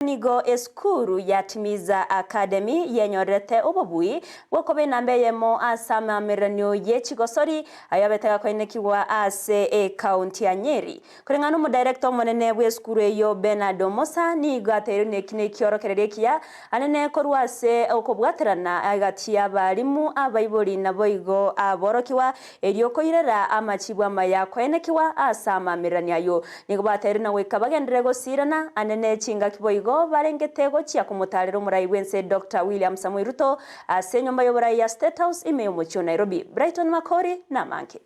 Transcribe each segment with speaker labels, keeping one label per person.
Speaker 1: nigo eskuru ya Timiza Academy yenyorete ubobui wokobe nambeyemo asama miranyo yechigosori ayabetega koinekiwa ase county ya Nyeri kurengano mu director monene w'eskuru eyo Benado Mosa nigo aterune kine kiorokererekia anene korwase okobwaterana agati abarimu abayibori naboigo aborokiwa erioko irera amachibwa maya koinekiwa asama miranyayo nigo bateruna wekabagendere gosirana anene chinga kiboigo barengete gochia kumutarira umurai wense Dr. William Samuel Ruto ase nyumba y'oburai ya State House ime umucho Nairobi. Brighton Makori na Manke.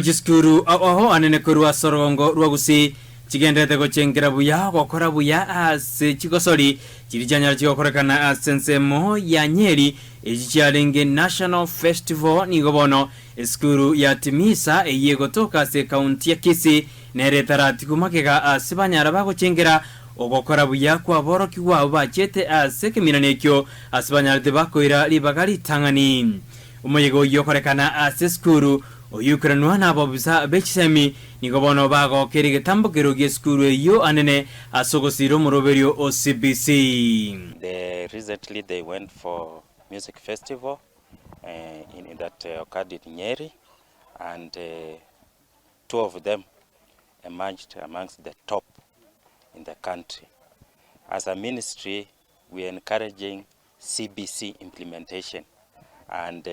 Speaker 2: Jiskuru aho anene kurwa sorongo rwagusi chigendete gochengera buya gokora buya ase chigosori chirijanya chikokorekana asensemo ya Nyeri ejicyarenge National Festival nigobono eskuru ya Timiza eyegotoka ase county ya Kisii neretarati kumakega asibanyara bagochengera ogokora buya kwa boroki wabo bachete ase keminanekyo asibanyara debakoira libagari tangani umuyego yokorekana ase skuru oyukranwa nabo bisa bechisemi nigobono bago kerige tambokero geskuru yo anene asogosiro muroberio OCBC.
Speaker 3: Recently they went for music festival in that occurred in Nyeri, and two of them emerged amongst the top in the country. As a ministry, we are encouraging CBC implementation, and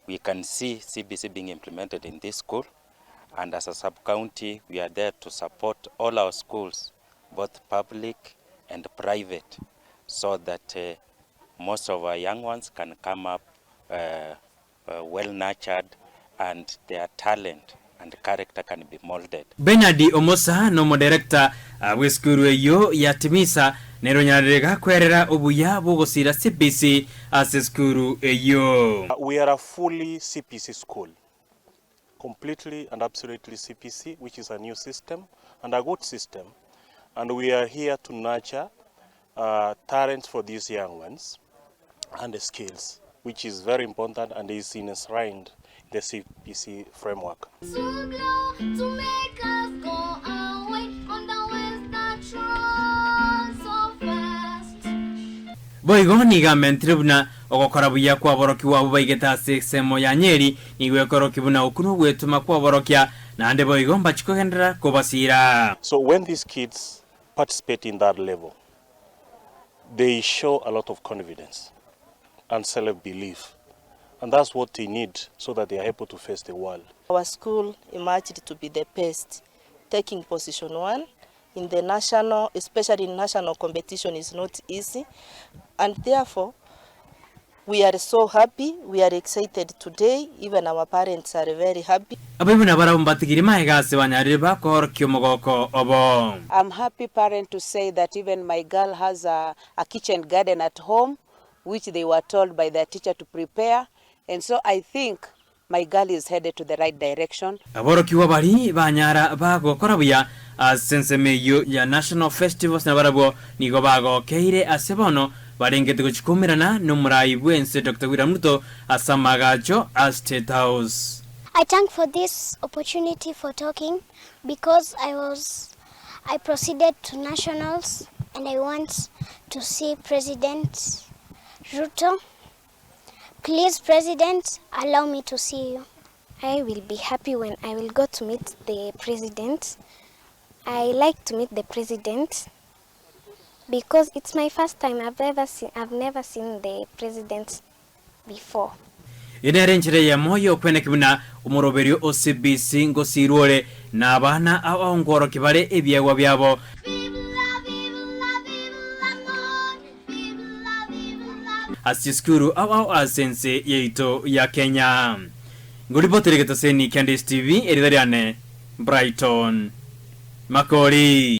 Speaker 3: we can see CBC being implemented in this school, and as a sub-county we are there to support all our schools, both public and private, so that most of our young ones can come up well nurtured and their talent and character can be molded.
Speaker 2: Benadi Omosa no director w'eskuru eyo ya Timiza neronyarega kwerera obuya bugosira CPC as eskuru eyo.
Speaker 4: We are a fully CPC school, completely and absolutely CPC, which is a new system and a good system, and we are here to nurture talents for these young ones and the skills, which is very important and is enshrined in the CPC framework.
Speaker 2: Boigo niga mentribuna ogokora buya kwa boroki wabo baigeta semo ya Nyeri niwe koroki buna okuno gwetuma kwa borokia nande boigo mbachiko gendera kobasira.
Speaker 4: So when these kids participate in that level, they show a lot of confidence and self-belief, and that's what they need so that they are able to face the world.
Speaker 5: Our school emerged to be the best, taking position 1 in the national, especially in national competition is not easy, and therefore we are so happy, we are excited today, even our parents are very happy.
Speaker 2: I'm
Speaker 6: happy parent to say that even my girl has a kitchen garden at home, which they were told by their teacher to prepare, and so I think my girl is headed to the right direction.
Speaker 2: Sensemeyo ya National Festivals na barabo nigo bago keire asebono barengete kuchikumirana numurai bwense Dr. William Ruto asamagacho as State House.
Speaker 7: I thank for this opportunity for talking because I proceeded to nationals and I want to see President Ruto. Please, President, allow me to see you.
Speaker 8: I will be happy when I will go to meet the president. I like to meet the president because it's my first time. I've never seen the president before.
Speaker 2: Inerenjire ya moyo kwene kibuna umuroberio OCBC ngosirore na abana awongoro kibare ebyewa byabo. Asiskuru aw asense yeito ya Kenya. Ngolibotere getaseni Candice TV eridariane Brighton Makori.